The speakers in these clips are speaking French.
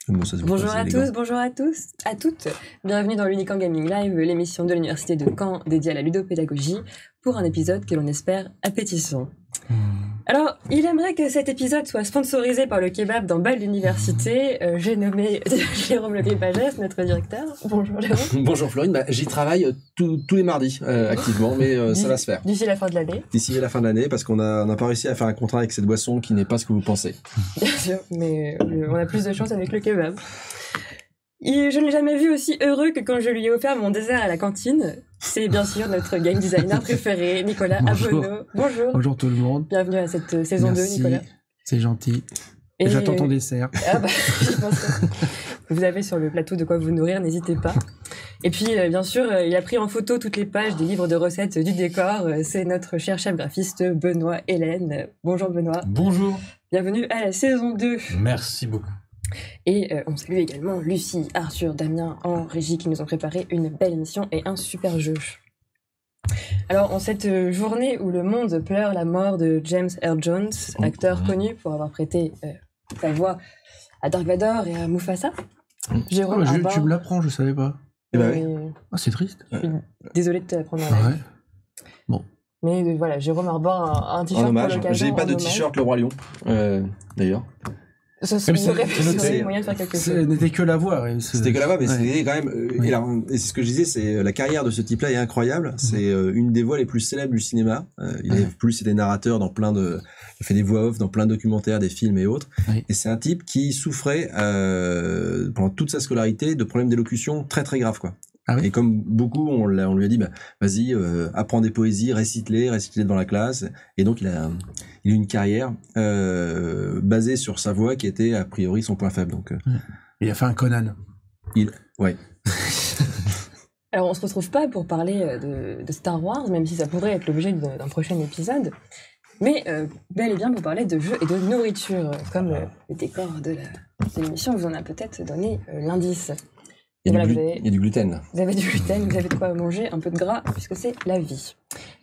Bonjour à tous, bonjour à tous, à toutes. Bienvenue dans l'Unicampus Gaming Live, l'émission de l'Université de Caen dédiée à la ludopédagogie, pour un épisode que l'on espère appétissant. Alors, il aimerait que cet épisode soit sponsorisé par le kebab dans Bâle d'Université. J'ai nommé Jérôme Legripagès, notre directeur. Bonjour Jérôme. Bonjour Florine, j'y travaille tous les mardis activement, mais ça va se faire. D'ici la fin de l'année. D'ici la fin de l'année, parce qu'on n'a pas réussi à faire un contrat avec cette boisson qui n'est pas ce que vous pensez. Bien sûr, mais on a plus de chance avec le kebab. Je ne l'ai jamais vu aussi heureux que quand je lui ai offert mon dessert à la cantine. C'est bien sûr notre game designer préféré, Nicolas Abonneau. Bonjour. Bonjour tout le monde. Bienvenue à cette saison Merci. 2, Nicolas. C'est gentil. Et j'attends ton dessert. Ah bah, je pense que vous avez sur le plateau de quoi vous nourrir, n'hésitez pas. Et puis, bien sûr, il a pris en photo toutes les pages des livres de recettes du décor. C'est notre cher chef graphiste Benoît Hélène. Bonjour Benoît. Bonjour. Bienvenue à la saison 2. Merci beaucoup. Et on salue également Lucie, Arthur, Damien en régie qui nous ont préparé une belle émission et un super jeu. Alors, en cette journée où le monde pleure la mort de James Earl Jones, acteur connu pour avoir prêté sa voix à Dark Vador et à Mufasa, Jérôme Arbor... Tu me l'apprends, je savais pas. Ah, c'est triste. Je suis désolée de te l'apprendre en live. Ouais. Bon. Mais voilà, Jérôme Arbor a un t-shirt En pour hommage. l'occasion. J'ai pas de t-shirt Le Roi Lion, d'ailleurs. Ça serait moyen de faire quelque chose. Ce n'était que la voix. C'était que la voix, mais c'était quand même... Et c'est ce que je disais, c'est la carrière de ce type-là est incroyable. C'est une des voix les plus célèbres du cinéma. Il a plus été narrateur dans plein de... Il fait des voix off dans plein de documentaires, des films et autres. Et c'est un type qui souffrait pendant toute sa scolarité de problèmes d'élocution très très graves, quoi. Ah oui. Et comme beaucoup, on lui a dit, vas-y, apprends des poésies, récite-les dans la classe. Et donc, il a une carrière basée sur sa voix qui était a priori son point faible. Donc, il a fait un Conan. Ouais. Alors, on se retrouve pas pour parler de Star Wars, même si ça pourrait être l'objet d'un prochain épisode. Mais bel et bien pour parler de jeux et de nourriture, comme le décor de l'émission vous en a peut-être donné l'indice. Il y a du gluten. Vous avez du gluten, vous avez de quoi manger, un peu de gras, puisque c'est la vie.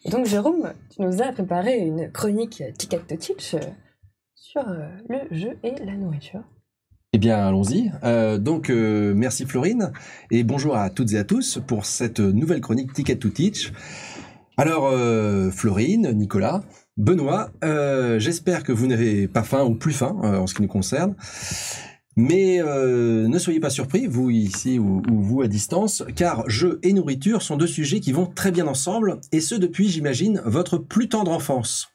Et donc, Jérôme, tu nous as préparé une chronique Ticket to Teach sur le jeu et la nourriture. Eh bien, allons-y. Merci Florine, et bonjour à toutes et à tous pour cette nouvelle chronique Ticket to Teach. Alors, Florine, Nicolas, Benoît, j'espère que vous n'avez pas faim ou plus faim en ce qui nous concerne. Mais ne soyez pas surpris, vous ici ou vous à distance, car jeux et nourriture sont deux sujets qui vont très bien ensemble, et ce depuis, j'imagine, votre plus tendre enfance.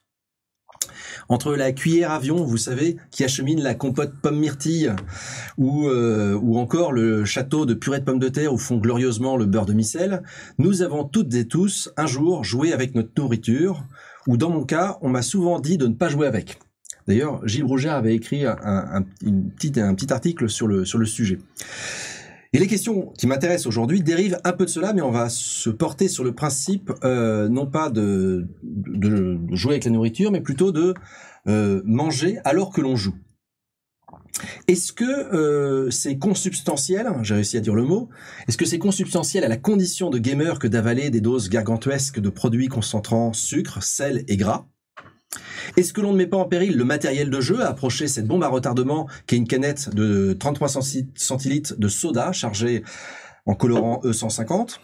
Entre la cuillère avion, vous savez, qui achemine la compote pomme myrtille, ou encore le château de purée de pommes de terre où font glorieusement le beurre de micelle, nous avons toutes et tous un jour joué avec notre nourriture, ou dans mon cas, on m'a souvent dit de ne pas jouer avec. D'ailleurs, Gilles Rougère avait écrit un petit article sur le sujet. Et les questions qui m'intéressent aujourd'hui dérivent un peu de cela, mais on va se porter sur le principe, non pas de jouer avec la nourriture, mais plutôt de manger alors que l'on joue. Est-ce que c'est consubstantiel, j'ai réussi à dire le mot, est-ce que c'est consubstantiel à la condition de gamer que d'avaler des doses gargantuesques de produits concentrant sucre, sel et gras ? Est-ce que l'on ne met pas en péril le matériel de jeu à approcher cette bombe à retardement qui est une canette de 33 centilitres de soda chargée en colorant E150 ?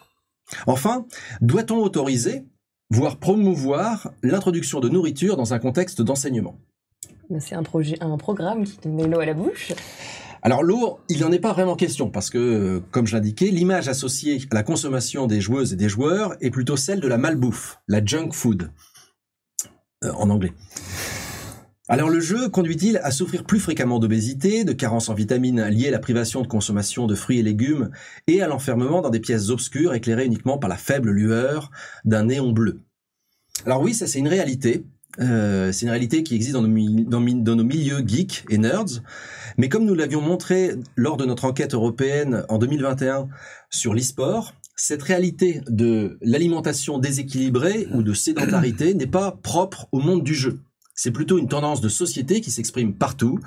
Enfin, doit-on autoriser, voire promouvoir, l'introduction de nourriture dans un contexte d'enseignement ? C'est un programme qui te met l'eau à la bouche. Alors l'eau, il n'en est pas vraiment question parce que, comme je l'indiquais, l'image associée à la consommation des joueuses et des joueurs est plutôt celle de la malbouffe, la junk food. En anglais. Alors le jeu conduit-il à souffrir plus fréquemment d'obésité, de carences en vitamines liées à la privation de consommation de fruits et légumes et à l'enfermement dans des pièces obscures éclairées uniquement par la faible lueur d'un néon bleu? Alors oui, ça c'est une réalité. C'est une réalité qui existe dans nos milieux geeks et nerds. Mais comme nous l'avions montré lors de notre enquête européenne en 2021 sur l'e-sport, cette réalité de l'alimentation déséquilibrée ou de sédentarité n'est pas propre au monde du jeu. C'est plutôt une tendance de société qui s'exprime partout.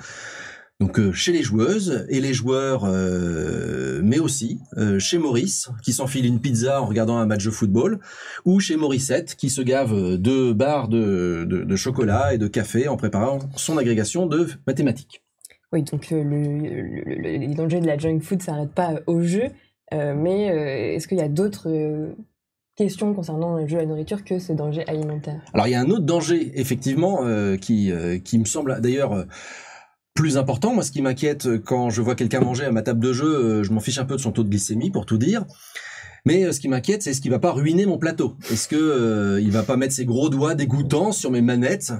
Donc chez les joueuses et les joueurs, mais aussi chez Maurice, qui s'enfile une pizza en regardant un match de football, ou chez Morissette, qui se gave de barres de chocolat et de café en préparant son agrégation de mathématiques. Oui, donc les dangers de la junk food s'arrêtent pas au jeu, mais est-ce qu'il y a d'autres questions concernant le jeu à la nourriture que ces dangers alimentaires? Alors il y a un autre danger effectivement qui me semble d'ailleurs plus important. Moi, ce qui m'inquiète quand je vois quelqu'un manger à ma table de jeu, je m'en fiche un peu de son taux de glycémie pour tout dire. Mais ce qui m'inquiète, c'est ce qu'il va pas ruiner mon plateau. Est-ce que il va pas mettre ses gros doigts dégoûtants sur mes manettes,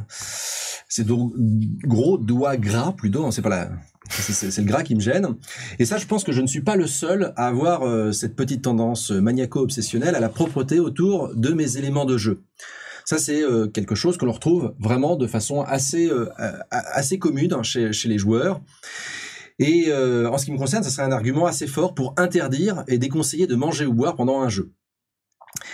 ces gros doigts gras plutôt. C'est pas la, c'est le gras qui me gêne. Et ça, je pense que je ne suis pas le seul à avoir cette petite tendance maniaco-obsessionnelle à la propreté autour de mes éléments de jeu. Ça, c'est quelque chose que l'on retrouve vraiment de façon assez commune chez les joueurs. Et en ce qui me concerne, ça serait un argument assez fort pour interdire et déconseiller de manger ou boire pendant un jeu.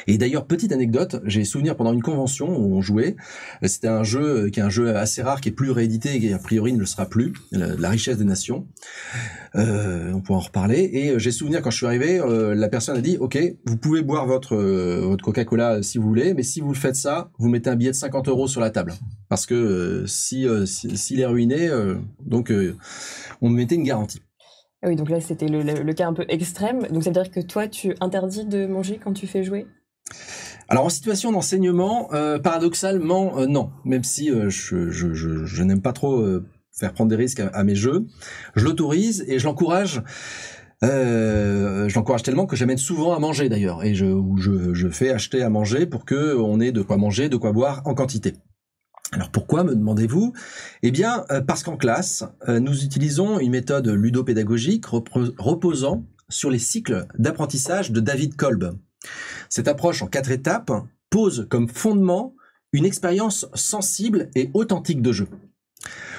Et d'ailleurs, petite anecdote, j'ai souvenir pendant une convention où on jouait, c'était un jeu qui est un jeu assez rare, qui est plus réédité et qui a priori ne le sera plus, la richesse des nations. On pourra en reparler. Et j'ai souvenir quand je suis arrivé, la personne a dit OK, vous pouvez boire votre Coca-Cola si vous voulez, mais si vous le faites ça, vous mettez un billet de 50 € sur la table. Parce que s'il est ruiné, on me mettait une garantie. Ah oui, donc là c'était le cas un peu extrême. Donc ça veut dire que toi tu interdis de manger quand tu fais jouer? Alors en situation d'enseignement, paradoxalement non. Même si je n'aime pas trop faire prendre des risques à mes jeux, je l'autorise et je l'encourage. Je l'encourage tellement que j'amène souvent à manger d'ailleurs, et je fais acheter à manger pour que on ait de quoi manger, de quoi boire en quantité. Alors pourquoi, me demandez-vous? Eh bien, parce qu'en classe, nous utilisons une méthode ludopédagogique reposant sur les cycles d'apprentissage de David Kolb. Cette approche en 4 étapes pose comme fondement une expérience sensible et authentique de jeu.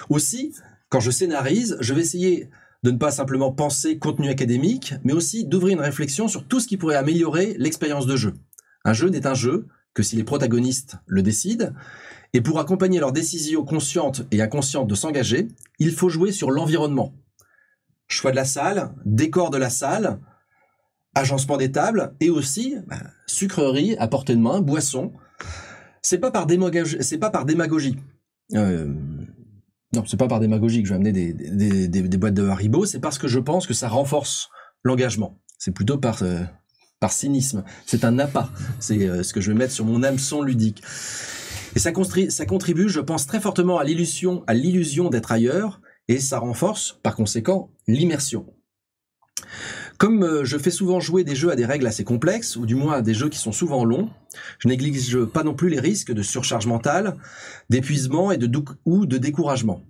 Aussi, quand je scénarise, je vais essayer de ne pas simplement penser contenu académique, mais aussi d'ouvrir une réflexion sur tout ce qui pourrait améliorer l'expérience de jeu. Un jeu n'est un jeu que si les protagonistes le décident, et pour accompagner leur décision consciente et inconsciente de s'engager, il faut jouer sur l'environnement. Choix de la salle, décor de la salle, agencement des tables, et aussi sucreries à portée de main, boissons. C'est pas par démagogie. Non, c'est pas par démagogie que je vais amener des boîtes de Haribo, c'est parce que je pense que ça renforce l'engagement. C'est plutôt par cynisme. C'est un appât. C'est ce que je vais mettre sur mon hameçon ludique. Et ça contribue, je pense, très fortement à l'illusion d'être ailleurs, et ça renforce, par conséquent, l'immersion. Comme je fais souvent jouer des jeux à des règles assez complexes, ou du moins à des jeux qui sont souvent longs, je néglige pas non plus les risques de surcharge mentale, d'épuisement ou de découragement.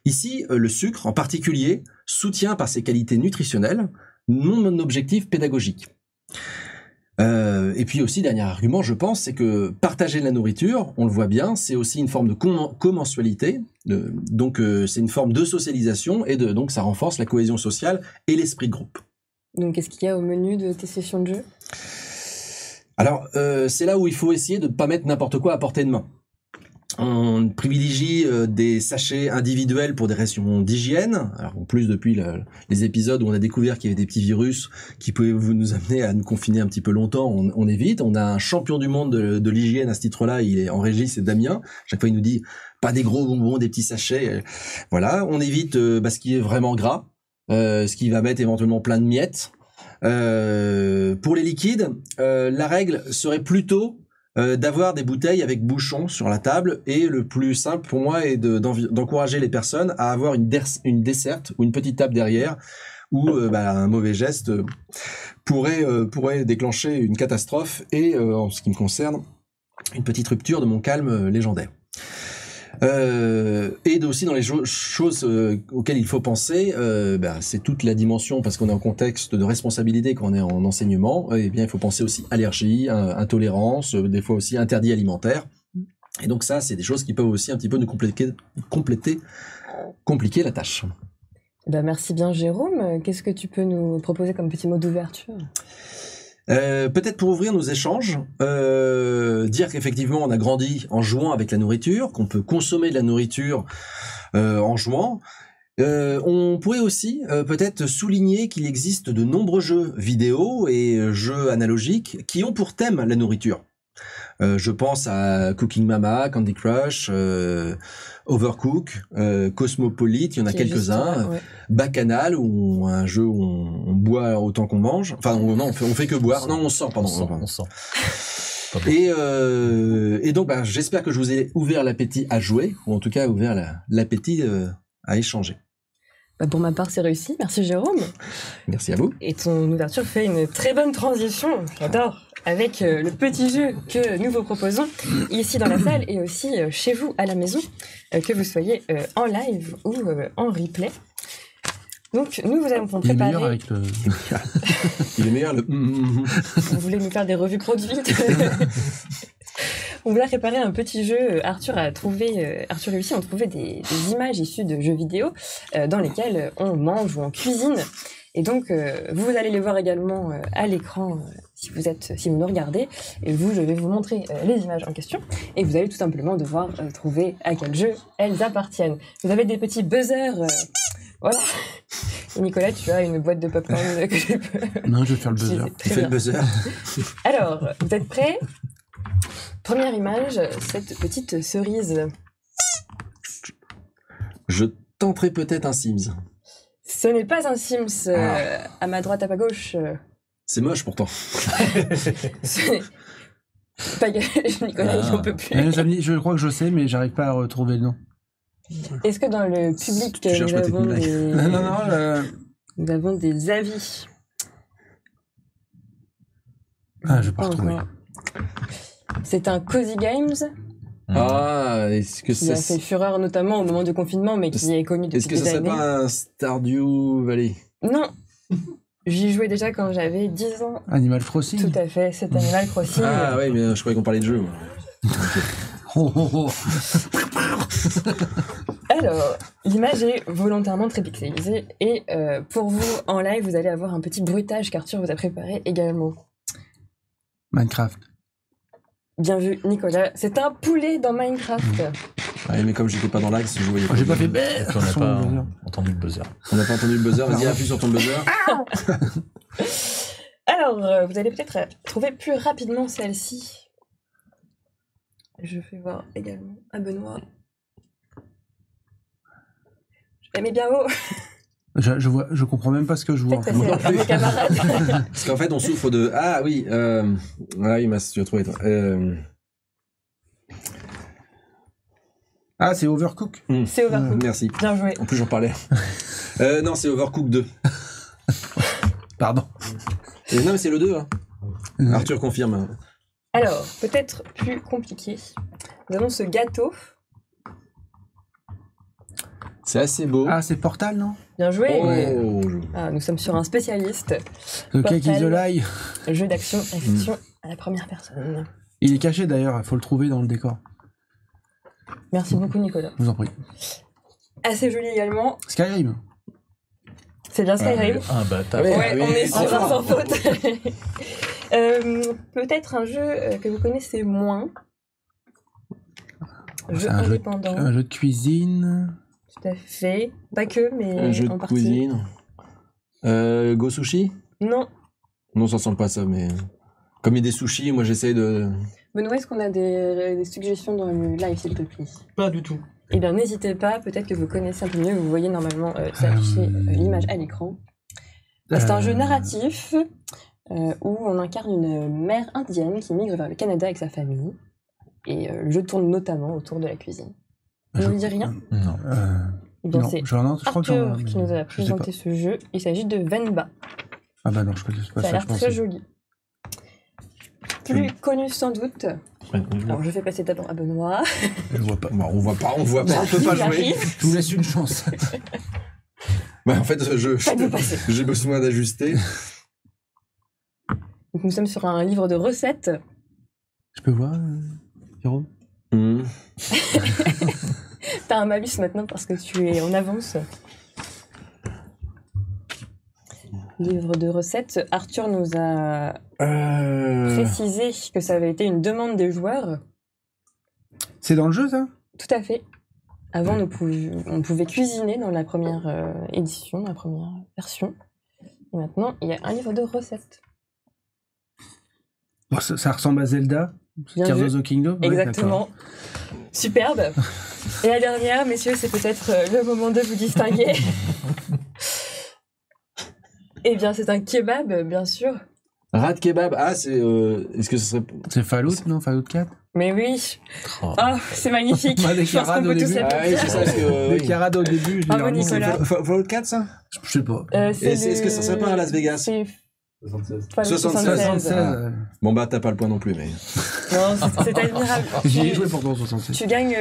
Ici, le sucre, en particulier, soutient par ses qualités nutritionnelles mon objectif pédagogique. Et puis aussi, dernier argument, je pense, c'est que partager la nourriture, on le voit bien, c'est aussi une forme de commensualité, donc c'est une forme de socialisation, et donc ça renforce la cohésion sociale et l'esprit de groupe. Donc qu'est-ce qu'il y a au menu de tes sessions de jeu? Alors, c'est là où il faut essayer de ne pas mettre n'importe quoi à portée de main. On privilégie des sachets individuels pour des raisons d'hygiène. Alors en plus, depuis les épisodes où on a découvert qu'il y avait des petits virus qui pouvaient nous amener à nous confiner un petit peu longtemps, on évite. On a un champion du monde de l'hygiène à ce titre-là, il est en régie, c'est Damien. Chaque fois il nous dit pas des gros bonbons, des petits sachets. Voilà, on évite ce qui est vraiment gras, ce qui va mettre éventuellement plein de miettes. Pour les liquides, la règle serait plutôt d'avoir des bouteilles avec bouchon sur la table, et le plus simple pour moi est d'encourager les personnes à avoir une desserte ou une petite table derrière, où un mauvais geste pourrait déclencher une catastrophe et en ce qui me concerne une petite rupture de mon calme légendaire. Et aussi dans les choses auxquelles il faut penser, c'est toute la dimension, parce qu'on est en contexte de responsabilité quand on est en enseignement, et bien il faut penser aussi allergie, intolérance, des fois aussi interdit alimentaire. Et donc ça, c'est des choses qui peuvent aussi un petit peu nous compliquer la tâche. Merci bien Jérôme. Qu'est-ce que tu peux nous proposer comme petit mot d'ouverture ? Peut-être pour ouvrir nos échanges, dire qu'effectivement on a grandi en jouant avec la nourriture, qu'on peut consommer de la nourriture en jouant. On pourrait aussi peut-être souligner qu'il existe de nombreux jeux vidéo et jeux analogiques qui ont pour thème la nourriture. Je pense à Cooking Mama, Candy Crush, Overcook, Cosmopolite, il y en a quelques-uns. Ouais. Bacchanal, où un jeu où on boit autant qu'on mange. Enfin, on fait que boire. Non, on sort, pardon. On sent. Et donc, j'espère que je vous ai ouvert l'appétit à jouer, ou en tout cas ouvert l'appétit à échanger. Pour ma part, c'est réussi. Merci Jérôme. Merci à vous. Et ton ouverture fait une très bonne transition, j'adore, avec le petit jeu que nous vous proposons ici dans la salle et aussi chez vous à la maison, que vous soyez en live ou en replay. Donc, nous vous avons Il est préparé... meilleur avec le... Il est meilleur le... Vous voulez nous faire des revues produits On vous a préparé un petit jeu. Arthur et Lucie ont trouvé des images issues de jeux vidéo dans lesquelles on mange ou on cuisine. Et donc, vous allez les voir également à l'écran si vous nous regardez. Et je vais vous montrer les images en question. Et vous allez tout simplement devoir trouver à quel jeu elles appartiennent. Vous avez des petits buzzers. Voilà. Et Nicolas, tu as une boîte de popcorn que je peux... Non, je vais faire le buzzer. Tu fais le buzzer. Alors, vous êtes prêts ? Première image, cette petite cerise. Je tenterai peut-être un Sims. Ce n'est pas un Sims à ma droite, à ma gauche. C'est moche pourtant. Pas Nicolas, j'en peux plus. Les amis, je crois que je sais, mais j'arrive pas à retrouver le nom. Est-ce que dans le public, Tu cherches peut-être une blague. nous avons des avis? Ah, je vais pas retrouver. C'est un Cozy Games Ah, est-ce que qui a fait fureur notamment au moment du confinement, mais qui est connu depuis Est-ce que des ça serait années. pas un Stardew Valley? Non. J'y jouais déjà quand j'avais 10 ans. Animal Crossing. Tout à fait, c'est Animal Crossing. Ah oui, mais je croyais qu'on parlait de jeu. Moi. Oh, oh, oh. Alors, l'image est volontairement très pixelisée et pour vous, en live, vous allez avoir un petit bruitage qu'Arthur vous a préparé également. Minecraft. Bien vu, Nicolas. C'est un poulet dans Minecraft. Ouais, mais comme j'étais pas dans l'axe, je voyais J'ai pas fait Et puis on n'a Son pas buzzer. entendu le buzzer. On n'a pas entendu le buzzer. Vas-y, appuie sur ton buzzer. Alors, vous allez peut-être trouver plus rapidement celle-ci. Je fais voir également à Benoît. Je la mets bien haut. Je comprends même pas ce que je vois. Peut-être que c'est vos camarades. Parce qu'en fait, on souffre de... Ah oui, tu as trouvé. Toi. Ah, c'est Overcook. C'est Overcooked. Merci. Bien joué. En plus, j'en parlais. Non, c'est Overcooked 2. Pardon. Non, mais c'est le 2. Hein. Ouais. Arthur confirme. Alors, peut-être plus compliqué. Nous avons ce gâteau. C'est assez beau. Ah, c'est Portal, non? Bien joué. Oh. Ah, nous sommes sur un spécialiste. Le Cake is Portal. Alive. Jeu d'action, réflexion à la première personne. Il est caché d'ailleurs, il faut le trouver dans le décor. Merci beaucoup, Nicolas. Je vous en prie. Assez joli également. Skyrim. C'est bien Skyrim. Ah bah t'as Ouais. Ouais, oui, on est c'est sur un fort. sans faute. Peut-être un jeu que vous connaissez moins. Jeu C'est un jeu, indépendant. un jeu de cuisine. Tout à fait. Pas que, mais Un jeu en de partie. cuisine. Go Sushi? Non. Non, ça ressemble pas à ça, mais... Comme il y a des sushis, moi j'essaie de... Benoît, est-ce qu'on a des suggestions dans le live, s'il te plaît? Pas du tout. Eh bien, n'hésitez pas. Peut-être que vous connaissez un peu mieux. Vous voyez normalement s'afficher l'image à l'écran. C'est un jeu narratif où on incarne une mère indienne qui migre vers le Canada avec sa famille. Et le jeu tourne notamment autour de la cuisine. Vous ne dit rien? Non. Eh bien, Non, c'est je crois que j'en Arthur qui nous a je sais pas. présenté ce jeu. Il s'agit de Venba. Ah bah non, je connais pas Ça a ça, l'air je très pensais. joli. Plus connu sans doute. Alors, je fais passer d'abord à Benoît. Je vois pas. Bon, on voit pas, on peut pas Il jouer. arrive. Je vous laisse une chance. En fait, Faites-vous passer. j'ai besoin d'ajuster. Donc, nous sommes sur un livre de recettes. Je peux voir, Jérôme? T'as un malus maintenant parce que tu es en avance. Livre de recettes. Arthur nous a précisé que ça avait été une demande des joueurs. C'est dans le jeu, ça? Tout à fait. Avant, on pouvait cuisiner dans la première édition, dans la première version. Et maintenant, il y a un livre de recettes. Bon, ça ressemble à Zelda. Bien Tears vu. of the Kingdom. Ouais, Exactement. Superbe. Et la dernière, messieurs, c'est peut-être le moment de vous distinguer. Eh bien, c'est un kebab, bien sûr. Rat kebab. Ah, c'est. Est-ce que ce serait. d'accord. C'est Fallout, non? Fallout 4? Mais oui. Oh. Ah, c'est magnifique. Bah, des Je pense qu'on carades au peut tous début. Ah oui, applaudir. c'est ça. Parce que, Des oui. carades au début, Bravo, généralement. Nicolas. Fallout 4, ça Je sais pas. Est-ce que ça serait pas à Las Vegas? C'est 76. Fallout 76. 76. Ah. Bon, bah, t'as pas le point non plus, mais. Non, c'est admirable. J'y ai joué pourtant 66. Tu gagnes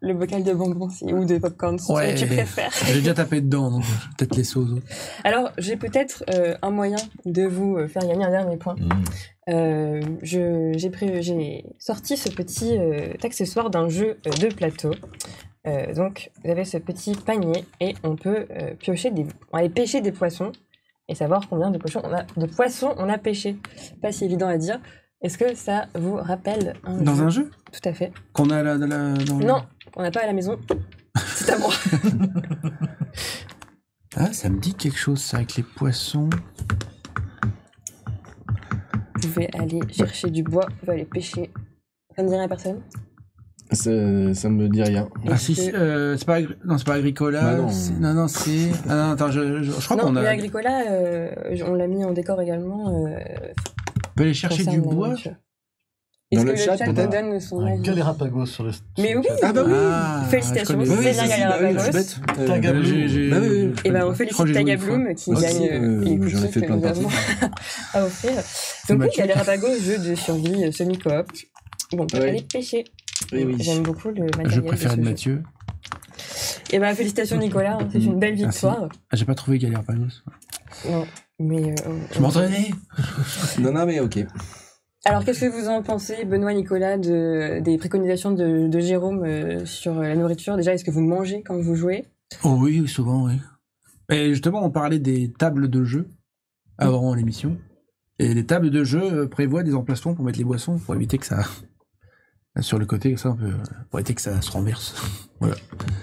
le bocal de bonbons ou de popcorn si Ouais. tu préfères. J'ai déjà tapé dedans, donc je vais peut-être laisser aux autres. Alors, j'ai peut-être un moyen de vous faire gagner un dernier point. J'ai sorti ce petit accessoire d'un jeu de plateau. Donc, vous avez ce petit panier et on peut on va aller pêcher des poissons et savoir combien de poissons on a pêché. Pas si évident à dire. Est-ce que ça vous rappelle Dans jeu un jeu Tout à fait. qu'on a là, dans Non, on n'a pas à la maison. C'est à moi. Ah, ça me dit quelque chose, ça, avec les poissons. Vous pouvez aller chercher du bois, vous pouvez aller pêcher. Ça ne dit rien à personne? Ça me dit rien. Ah si, c'est pas non, c'est pas Agricola. Bah non. Non, c'est. Ah non, attends, je crois Non, qu'on mais a. Agricola, on l'a mis en décor également. On peut aller chercher du concerne la bois. nourriture. Dans Est-ce le que chat, vous peut-être donne son Un avis? Galérapagos sur le. Mais oui. Ah bah oui. Ah, Félicitations, je connais. c'est bien Galérapagos. je suis bête. Tagabloum. Bah oui. Et ben on je crois félicite que j'ai joué une fois. Tagabloom qui Moi gagne aussi, les j'en ai cookies fait que plein de nous avons à offrir. Donc oui, Mathieu. Galérapagos, jeu de survie semi-coop. Bon, on peut Ouais. aller pêcher. Oui, oui. J'aime beaucoup le matériel Je de préfère ce de jeu. Mathieu. Et ben félicitations Nicolas, hein, c'est une belle Merci. victoire. Ah, j'ai pas trouvé Galérapagos. Non, mais Je m'entraînais. Non, mais ok. Alors, qu'est-ce que vous en pensez, Benoît, Nicolas, des préconisations de Jérôme sur la nourriture? Déjà, est-ce que vous mangez quand vous jouez? Oh oui, souvent, oui. Et justement, on parlait des tables de jeu avant l'émission. Et les tables de jeu prévoient des emplacements pour mettre les boissons, pour éviter que ça... Sur le côté, ça, pour éviter que ça se renverse. Voilà.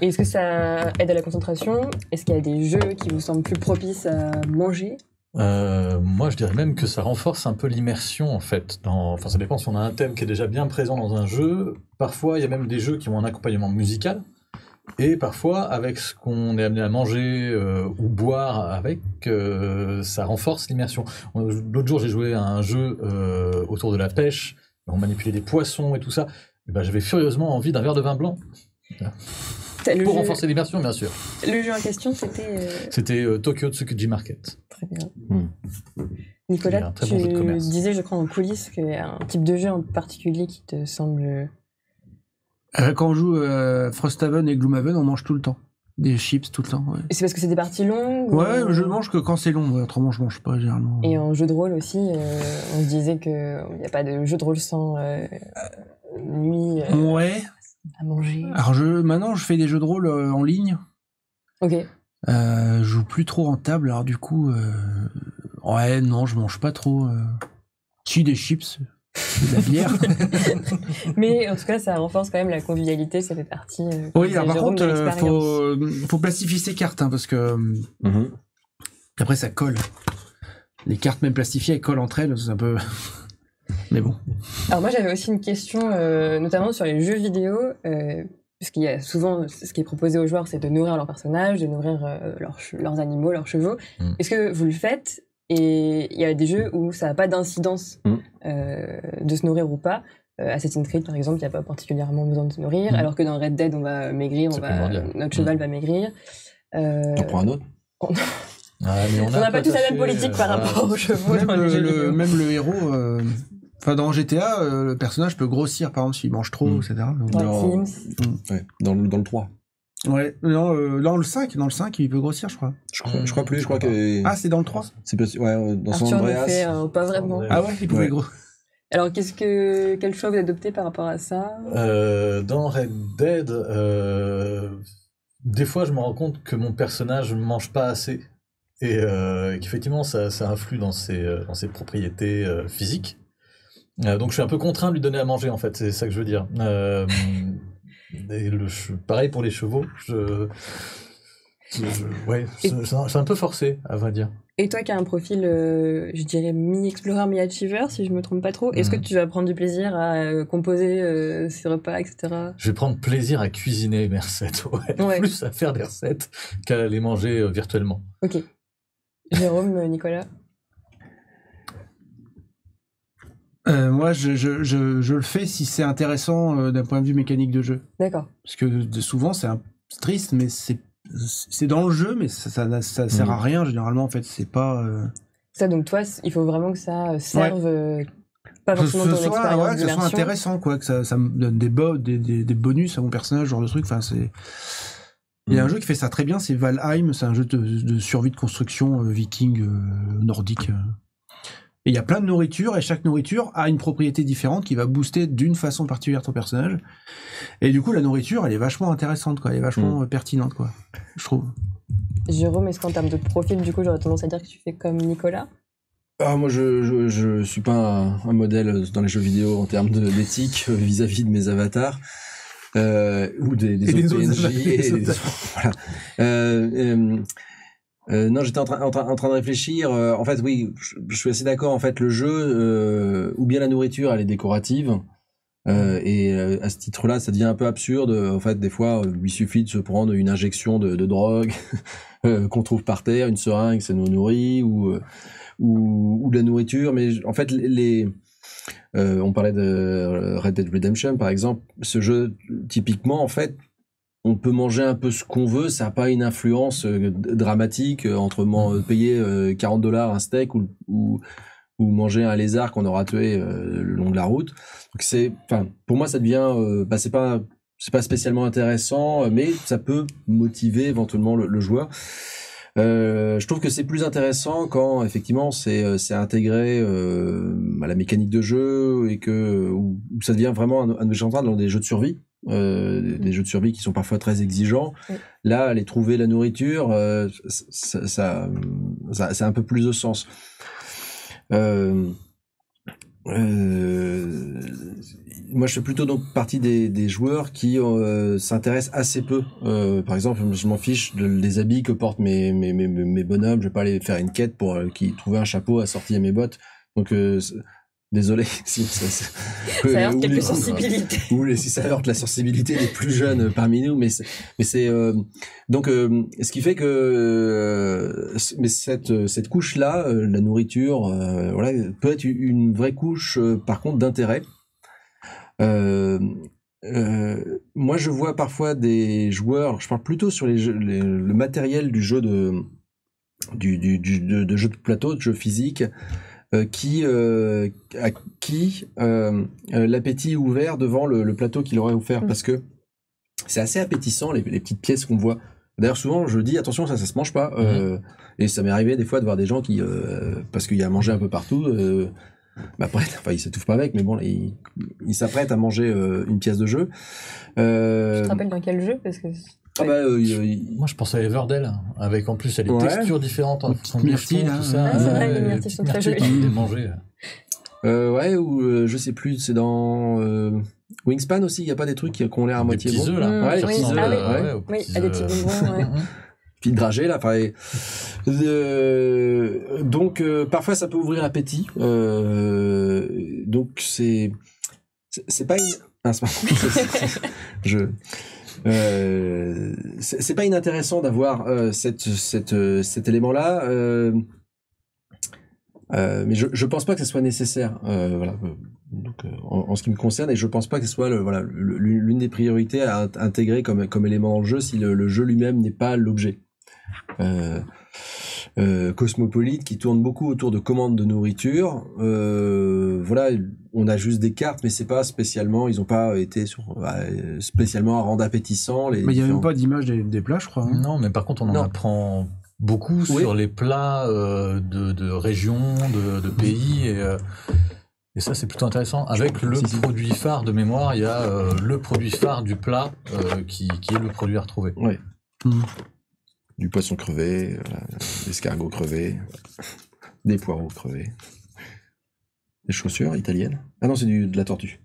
Et est-ce que ça aide à la concentration? Est-ce qu'il y a des jeux qui vous semblent plus propices à manger? Moi, je dirais même que ça renforce un peu l'immersion, en fait. Enfin, ça dépend si on a un thème qui est déjà bien présent dans un jeu. Parfois, il y a même des jeux qui ont un accompagnement musical. Et parfois, avec ce qu'on est amené à manger ou boire avec, ça renforce l'immersion. L'autre jour, j'ai joué à un jeu autour de la pêche. On manipulait des poissons et tout ça. Et ben, j'avais furieusement envie d'un verre de vin blanc. Pour renforcer l'immersion, bien sûr. Le jeu en question, c'était... C'était Tokyo Tsukuji Market. Très bien. Il y a Nicolas, un très tu bon jeu de commerce. disais, je crois, en coulisses, qu'il y a un type de jeu en particulier qui te semble... Quand on joue Frosthaven et Gloomhaven, on mange tout le temps. Des chips tout le temps, ouais. Et c'est parce que c'est des parties longues? Ouais, ou- je mange que quand c'est long, ouais, autrement je mange pas généralement. Et en jeu de rôle aussi, on se disait qu'il n'y a pas de jeu de rôle sans nuit Ouais. à manger. Alors maintenant je fais des jeux de rôle en ligne. Ok. Je joue plus trop en table, alors du coup, ouais, non, je mange pas trop. Si, des chips, de la bière. Mais en tout cas, ça renforce quand même la convivialité, ça fait partie. Oui, comme alors par Jérôme, contre, de l'expérience. faut plastifier ses cartes, hein, parce que Mhm. après ça colle. Les cartes même plastifiées, elles collent entre elles, c'est un peu... Mais bon. Alors moi, j'avais aussi une question, notamment sur les jeux vidéo, puisqu'il y a souvent, ce qui est proposé aux joueurs, c'est de nourrir leurs personnages, de nourrir leurs animaux, leurs chevaux. Mm. Est-ce que vous le faites? Et il y a des jeux où ça n'a pas d'incidence de se nourrir ou pas. Assassin's Creed, par exemple, il n'y a pas particulièrement besoin de se nourrir, alors que dans Red Dead, on va maigrir, C'est primordial. notre cheval va maigrir. On prend un autre. Mais On n'a pas tous la même politique par rapport aux chevaux Même, dans les jeux le, vidéo. même le héros... Enfin, dans GTA, le personnage peut grossir, par exemple, s'il mange trop, etc. Donc, Ouais, Non. Sims. Ouais, dans le 3. ouais. Non, dans le 5, il peut grossir, je crois. Je crois plus, je crois que. Ah, c'est dans le 3. C'est possible, ouais, dans son Arthur ne Andreas. fait pas vraiment. Ouais. Ah ouais, il pouvait Ouais. gros. Alors, quel choix vous adoptez par rapport à ça? Dans Red Dead, des fois, je me rends compte que mon personnage ne mange pas assez. Et qu'effectivement, ça influe dans ses propriétés physiques. Donc, je suis un peu contraint de lui donner à manger, en fait. C'est ça que je veux dire. Et pareil pour les chevaux. Ouais, c'est un peu forcé, à vrai dire. Et toi qui as un profil, je dirais mi-explorer, mi-achiever, si je me trompe pas trop, est-ce que tu vas prendre du plaisir à composer ces repas, etc. Je vais prendre plaisir à cuisiner mes recettes, Ouais. Plus à faire des recettes qu'à les manger virtuellement. Ok. Jérôme, Nicolas? Moi, je le fais si c'est intéressant d'un point de vue mécanique de jeu. D'accord. Parce que souvent, c'est triste, mais c'est dans le jeu, mais ça sert à rien, généralement, en fait. C'est pas... Ça, donc toi, il faut vraiment que ça serve pas forcément ton expérience que ce soit intéressant, quoi, que ça me donne des bonus à mon personnage, genre de truc. Enfin, c'est... Il y a un jeu qui fait ça très bien, c'est Valheim, c'est un jeu de survie de construction viking nordique. Et il y a plein de nourriture, et chaque nourriture a une propriété différente qui va booster d'une façon particulière ton personnage. Et du coup, la nourriture, elle est vachement intéressante, quoi. Elle est vachement pertinente, quoi. Je trouve. Jérôme, est-ce qu'en termes de profil, du coup, j'aurais tendance à dire que tu fais comme Nicolas? Ah, moi, je suis pas un modèle dans les jeux vidéo en termes d'éthique vis-à-vis de mes avatars. Ou des autres PNJ. Voilà. Non, j'étais en train de réfléchir. En fait, oui, je suis assez d'accord. En fait, le jeu, ou bien la nourriture, elle est décorative. Et à ce titre-là, ça devient un peu absurde. En fait, des fois, il suffit de se prendre une injection de drogue qu'on trouve par terre, une seringue, ça nous nourrit, ou de la nourriture. Mais en fait, on parlait de Red Dead Redemption, par exemple. Ce jeu, typiquement, en fait, on peut manger un peu ce qu'on veut, ça n'a pas une influence dramatique entre payer $40 un steak ou manger un lézard qu'on aura tué le long de la route. Donc pour moi, ça devient, c'est pas spécialement intéressant, mais ça peut motiver éventuellement le joueur. Je trouve que c'est plus intéressant quand effectivement c'est intégré à la mécanique de jeu et où ça devient vraiment un central dans des jeux de survie. Des jeux de survie qui sont parfois très exigeants. Oui. Là, aller trouver la nourriture, ça a un peu plus de sens. Moi, je fais plutôt donc partie des joueurs qui s'intéressent assez peu. Par exemple, je m'en fiche des habits que portent mes bonhommes. Je vais pas aller faire une quête pour trouver un chapeau assorti à mes bottes. Donc désolé si ça heurte quelques sensibilités. Si ça heurte la sensibilité des plus jeunes parmi nous, mais c'est donc ce qui fait que mais cette couche là, la nourriture, voilà, peut être une vraie couche par contre d'intérêt. Moi je vois parfois des joueurs, je parle plutôt sur le matériel du jeu de jeu de plateau, de jeu physique. Qui l'appétit ouvert devant le plateau qu'il aurait offert, parce que c'est assez appétissant les petites pièces qu'on voit. D'ailleurs souvent je dis attention, ça se mange pas, et ça m'est arrivé des fois de voir des gens qui parce qu'il y a à manger un peu partout, ils s'étouffent pas avec, mais bon ils s'apprêtent à manger une pièce de jeu. Tu te rappelles dans quel jeu, parce que moi je pense à Everdell, avec en plus les textures différentes, son myrtille, tout ça. C'est vrai, les myrtilles sont très jolies. Manger. Ou je sais plus, c'est dans Wingspan aussi, il y a pas des trucs qui ont l'air à moitié bons. Petits œufs là. Oui, à des petits bonbons, Puis de dragée là, donc parfois ça peut ouvrir l'appétit. Donc c'est pas c'est pas inintéressant d'avoir cet élément-là, mais je pense pas que ce soit nécessaire. Voilà. Donc, en ce qui me concerne, et je pense pas que ce soit l'une des priorités à intégrer comme élément dans le jeu si le jeu lui-même n'est pas l'objet. Cosmopolite qui tourne beaucoup autour de commandes de nourriture. Voilà, on a juste des cartes, mais c'est pas spécialement, ils ont pas été spécialement à rendre appétissant. Mais il y a même pas d'image des plats, je crois. Hein. Non, mais par contre, on en apprend beaucoup sur les plats de régions, de pays, et ça c'est plutôt intéressant. Avec le produit phare de mémoire, il y a le produit phare du plat qui est le produit à retrouver. Oui. Du poisson crevé, des escargots crevés, des poireaux crevés, des chaussures italiennes. Ah non, c'est de la tortue.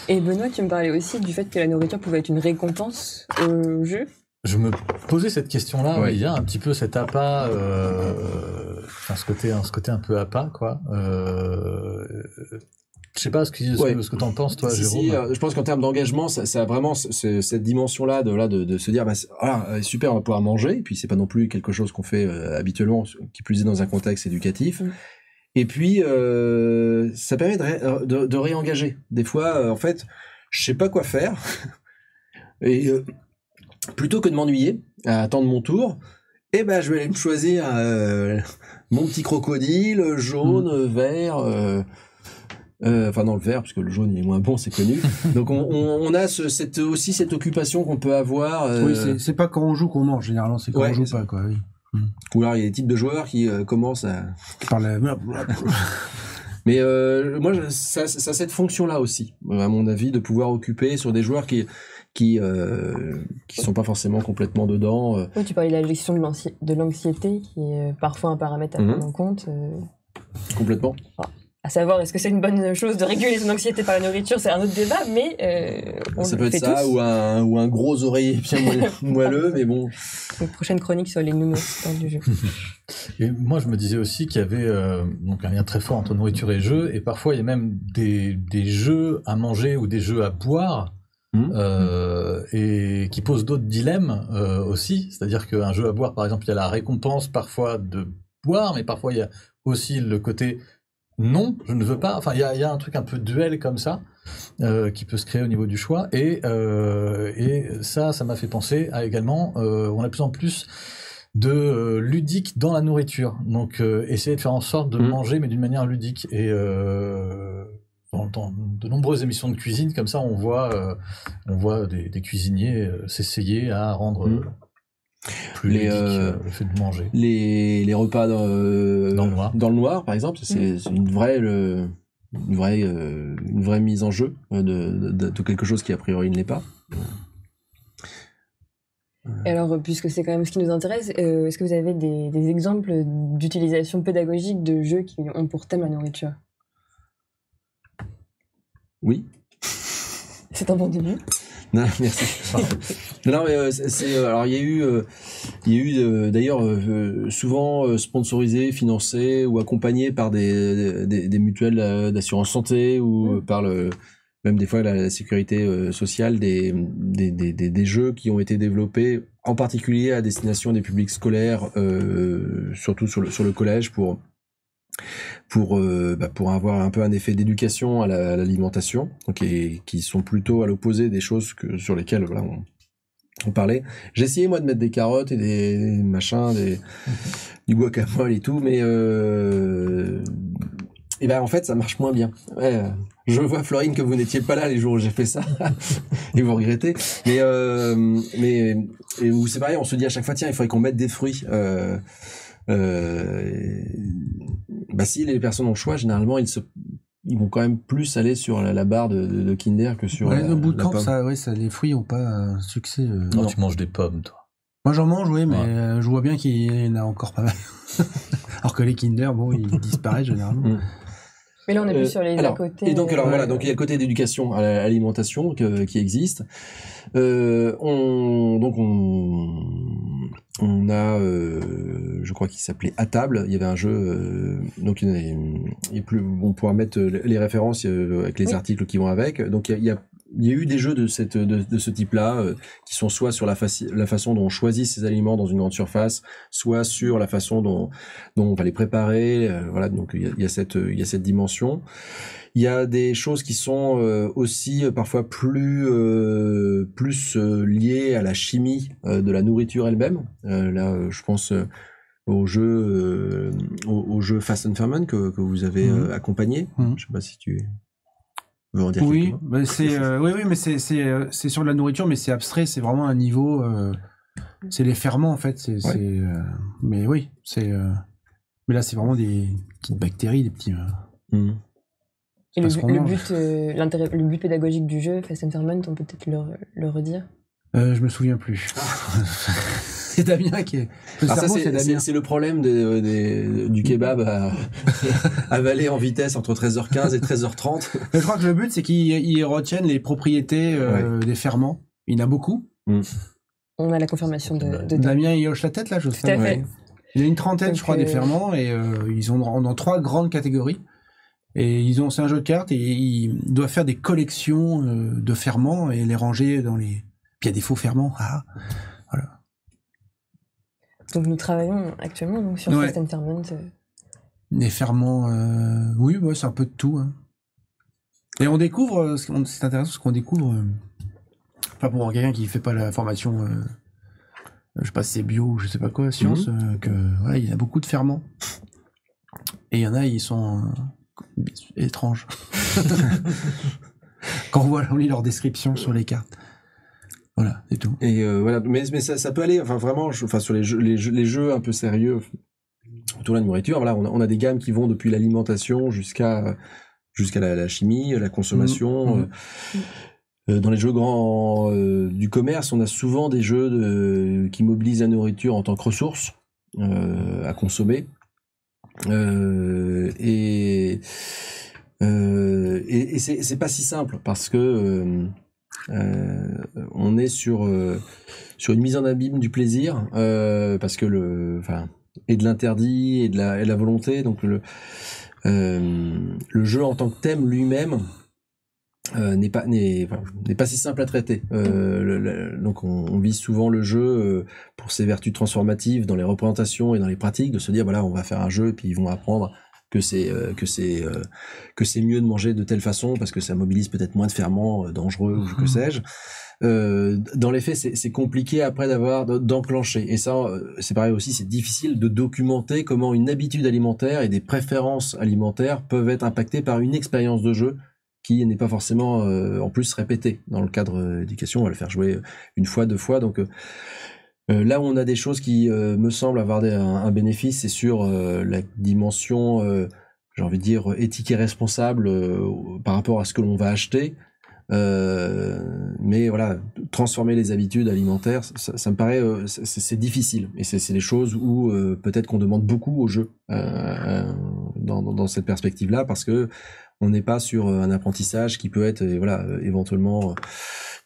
Et Benoît, tu me parlais aussi du fait que la nourriture pouvait être une récompense au jeu. je me posais cette question-là. Ouais. Il y a un petit peu cet appât, ce côté un peu appât, quoi. Je sais pas ce que t'en penses, toi, Si, Jérôme. je pense qu'en termes d'engagement, ça a vraiment cette dimension-là de se dire, super, on va pouvoir manger, et puis c'est pas non plus quelque chose qu'on fait habituellement, qui plus est dans un contexte éducatif. Et puis, ça permet de réengager. Des fois, en fait, je sais pas quoi faire, et plutôt que de m'ennuyer à attendre mon tour, je vais aller me choisir mon petit crocodile jaune, vert. Enfin non, le vert, parce que le jaune il est moins bon, c'est connu. Donc on a aussi cette occupation qu'on peut avoir. Oui, c'est pas quand on joue qu'on mange, généralement, c'est quand on joue pas, quoi. Oui. Ou alors il y a des types de joueurs qui commencent à... Par la... Mais moi, ça a cette fonction-là aussi, à mon avis, de pouvoir occuper sur des joueurs qui sont pas forcément complètement dedans. Oui, tu parlais de la gestion de l'anxiété, qui est parfois un paramètre à prendre en compte. Complètement. À savoir, est-ce que c'est une bonne chose de réguler son anxiété par la nourriture, c'est un autre débat, mais on ça le peut être fait ça, tous. ou un gros oreiller bien moelleux, mais bon. Une prochaine chronique sur les nounours dans du jeu. Et moi, je me disais aussi qu'il y avait donc un lien très fort entre nourriture et jeu, et parfois il y a même des jeux à manger ou des jeux à boire, et qui posent d'autres dilemmes aussi. C'est-à-dire qu'un jeu à boire, par exemple, il y a la récompense parfois de boire, mais parfois il y a aussi le côté non, je ne veux pas. Enfin, il y a un truc un peu duel comme ça qui peut se créer au niveau du choix, et ça m'a fait penser à également, on a de plus en plus de ludique dans la nourriture. Donc, essayer de faire en sorte de manger, mais d'une manière ludique. Et dans de nombreuses émissions de cuisine, comme ça, on voit des cuisiniers s'essayer à rendre plus ludique le fait de manger. Les repas dans le noir. Dans le noir, par exemple, c'est une vraie mise en jeu de quelque chose qui a priori ne l'est pas. Alors, puisque c'est quand même ce qui nous intéresse, est-ce que vous avez des exemples d'utilisation pédagogique de jeux qui ont pour thème la nourriture? Oui. C'est un bon début. Non, merci. Non, mais alors il y a eu d'ailleurs souvent sponsorisé, financé ou accompagné par des mutuelles d'assurance santé ou par même des fois la sécurité sociale des jeux qui ont été développés en particulier à destination des publics scolaires, surtout sur le collège pour avoir un peu un effet d'éducation à l'alimentation, donc, et qui sont plutôt à l'opposé des choses sur lesquelles voilà, on parlait. J'ai essayé moi de mettre des carottes et des machins, du guacamole et tout, mais et ben en fait ça marche moins bien. Ouais, je vois Florine que vous n'étiez pas là les jours où j'ai fait ça et vous regrettez. Mais où c'est pareil, on se dit à chaque fois tiens il faudrait qu'on mette des fruits. Si les personnes ont le choix, généralement ils vont quand même plus aller sur la barre de Kinder que sur au bout de la camp, pomme. les fruits ont pas un succès. Non, tu manges des pommes, toi. Moi j'en mange, oui, mais je vois bien qu'il y en a encore pas mal. Alors que les Kinder, bon, ils disparaissent généralement. Mais là on est plus sur les à côté. Et donc voilà, donc il y a le côté d'éducation à l'alimentation qui existe. On a, je crois qu'il s'appelait À table. Il y avait un jeu, donc on pourra mettre les références avec les articles qui vont avec. Donc il y a eu des jeux de ce type-là qui sont soit sur la façon dont on choisit ses aliments dans une grande surface, soit sur la façon dont on va les préparer. Voilà, donc il y a cette dimension. Il y a des choses qui sont aussi parfois plus liées à la chimie de la nourriture elle-même. Là, je pense au jeu Fast and Ferment que vous avez accompagné. Je sais pas si tu veux en dire oui, quelques mots. Oui, mais c'est sur de la nourriture, mais c'est abstrait. C'est vraiment un niveau. C'est les ferments en fait. Mais oui, mais là, c'est vraiment des petites bactéries, des petits. Et le but pédagogique du jeu, Fast and Ferment, on peut peut-être le redire. Je me souviens plus. C'est Damien qui est. C'est le problème du kebab à avaler en vitesse entre 13h15 et 13h30. Je crois que le but, c'est qu'ils retiennent les propriétés des ferments. Il y en a beaucoup. On a la confirmation de Damien, il hoche la tête là, je Tout sais. à fait. Ouais. Il y a une trentaine, Donc, je crois, des ferments et ils ont dans 3 grandes catégories. Et c'est un jeu de cartes et ils doivent faire des collections de ferments et les ranger dans les. Puis il y a des faux ferments. Ah, voilà. Donc nous travaillons actuellement donc, sur Fast and Ferment. Des ferments, oui, ouais, c'est un peu de tout. Hein. Et on découvre, c'est intéressant, ce qu'on découvre. Pas pour quelqu'un qui fait pas la formation. Je sais pas si c'est bio ou je sais pas quoi, science, que voilà, il y a beaucoup de ferments. Et il y en a, ils sont étranges. Quand on lit leur description sur les cartes. Voilà, c'est tout. Et voilà, mais ça peut aller, enfin vraiment, sur les jeux un peu sérieux autour de la nourriture. Voilà, on a des gammes qui vont depuis l'alimentation jusqu'à la chimie, la consommation. Dans les jeux grands du commerce, on a souvent des jeux qui mobilisent la nourriture en tant que ressource à consommer. Et c'est pas si simple parce que on est sur une mise en abîme du plaisir parce que et de l'interdit et de la volonté. Donc le jeu en tant que thème lui-même n'est pas si simple à traiter. Donc on vise souvent le jeu pour ses vertus transformatives dans les représentations et dans les pratiques, de se dire voilà, on va faire un jeu et puis ils vont apprendre que c'est mieux de manger de telle façon parce que ça mobilise peut-être moins de ferments dangereux ou que sais-je. Dans les faits, c'est compliqué après d'enclencher. Et ça, c'est pareil aussi, c'est difficile de documenter comment une habitude alimentaire et des préférences alimentaires peuvent être impactées par une expérience de jeu qui n'est pas forcément en plus répétée. Dans le cadre d'éducation, on va le faire jouer une fois, 2 fois. Donc là où on a des choses qui me semblent avoir un bénéfice, c'est sur la dimension, j'ai envie de dire, éthique et responsable par rapport à ce que l'on va acheter. Mais voilà, transformer les habitudes alimentaires, ça me paraît, c'est difficile. Et c'est des choses où peut-être qu'on demande beaucoup aux jeux dans cette perspective-là, parce que on n'est pas sur un apprentissage qui peut être éventuellement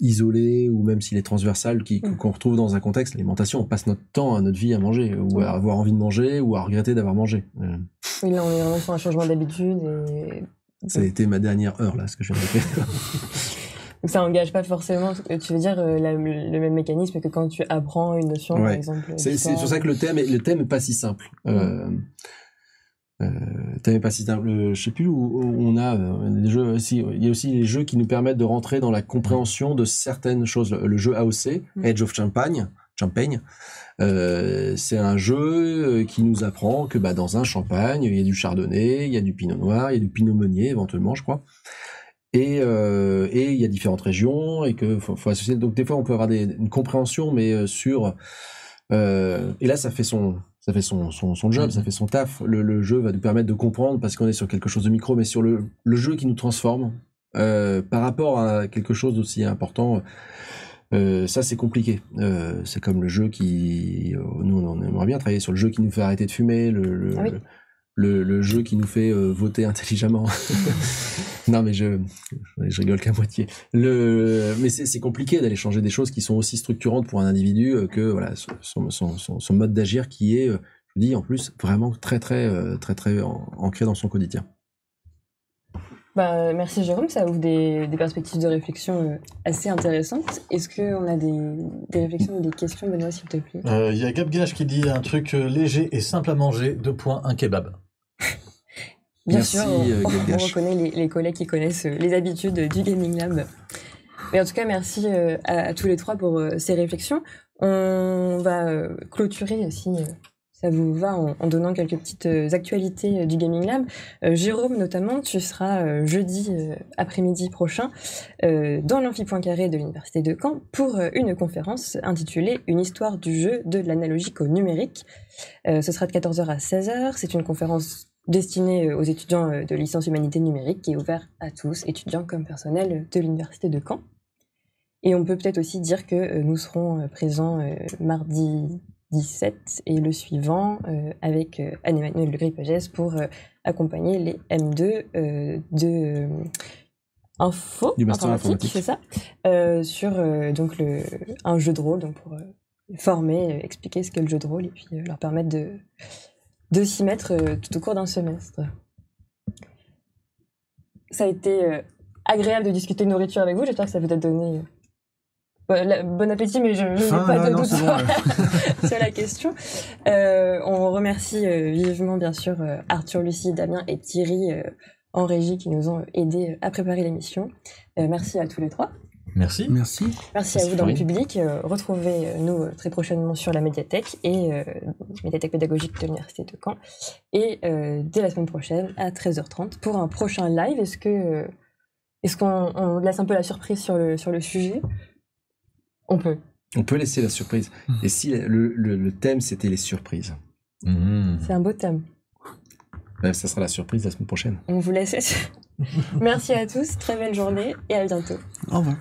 isolé, ou même s'il est transversal, qu'on retrouve dans un contexte. L'alimentation, on passe notre temps, notre vie à manger, ou à avoir envie de manger, ou à regretter d'avoir mangé. Oui, là, on est vraiment sur un changement d'habitude. Ça a été ma dernière heure, là, ce que je viens de faire. Donc ça engage pas forcément, tu veux dire, le même mécanisme que quand tu apprends une notion, par exemple. C'est sur ça que le thème est pas si simple. T'avais pas si je sais plus où on a des jeux. Il y a aussi les jeux qui nous permettent de rentrer dans la compréhension de certaines choses. Le jeu AOC, Age of Champagne, c'est un jeu qui nous apprend que dans un champagne, il y a du chardonnay, il y a du pinot noir, il y a du pinot meunier éventuellement, je crois. Et il y a différentes régions et que faut associer. Donc des fois, on peut avoir une compréhension, mais sur et là, ça fait son job, ça fait son taf. Le jeu va nous permettre de comprendre parce qu'on est sur quelque chose de micro, mais sur le jeu qui nous transforme par rapport à quelque chose d'aussi important. Ça, c'est compliqué. C'est comme le jeu nous, on aimerait bien travailler sur le jeu qui nous fait arrêter de fumer, le jeu qui nous fait voter intelligemment. Non, mais je rigole qu'à moitié. Mais c'est compliqué d'aller changer des choses qui sont aussi structurantes pour un individu que voilà son mode d'agir qui est, je vous dis en plus, vraiment très ancré dans son quotidien. Merci Jérôme, ça ouvre des perspectives de réflexion assez intéressantes. Est-ce qu'on a des réflexions ou des questions, Benoît, s'il te plaît? Il y a Gab Gash qui dit un truc léger et simple à manger, un kebab. Bien Merci, sûr, on reconnaît les collègues qui connaissent les habitudes du Gaming Lab. Mais en tout cas, merci à tous les 3 pour ces réflexions. On va clôturer, si ça vous va, en donnant quelques petites actualités du Gaming Lab. Jérôme, notamment, tu seras jeudi après-midi prochain dans l'amphi Poincaré de l'Université de Caen pour une conférence intitulée « Une histoire du jeu de l'analogique au numérique ». Ce sera de 14h à 16h. C'est une conférence destinée aux étudiants de licence humanité numérique qui est ouverte à tous, étudiants comme personnel de l'Université de Caen. Et on peut peut-être aussi dire que nous serons présents mardi 17 et le suivant avec Anne-Emmanuelle Le Gripagès pour accompagner les M2 de info du master informatique, c'est ça, sur donc un jeu de rôle, donc pour former, expliquer ce qu'est le jeu de rôle et puis leur permettre de s'y mettre tout au cours d'un semestre. Ça a été agréable de discuter de nourriture avec vous. J'espère que ça vous a donné bon appétit, mais je n'ai pas de doute sur la question. On remercie vivement, bien sûr, Arthur, Lucie, Damien et Thierry en régie qui nous ont aidés à préparer l'émission. Merci à tous les trois. Merci. Merci. Merci à vous dans le public. Retrouvez-nous très prochainement sur la médiathèque et médiathèque pédagogique de l'Université de Caen. Et dès la semaine prochaine à 13h30 pour un prochain live. Est-ce qu'on laisse un peu la surprise sur le sujet? On peut. On peut laisser la surprise. Et si le thème, c'était les surprises? C'est un beau thème. Ça sera la surprise la semaine prochaine. On vous laisse. Merci à tous, très belle journée et à bientôt. Au revoir.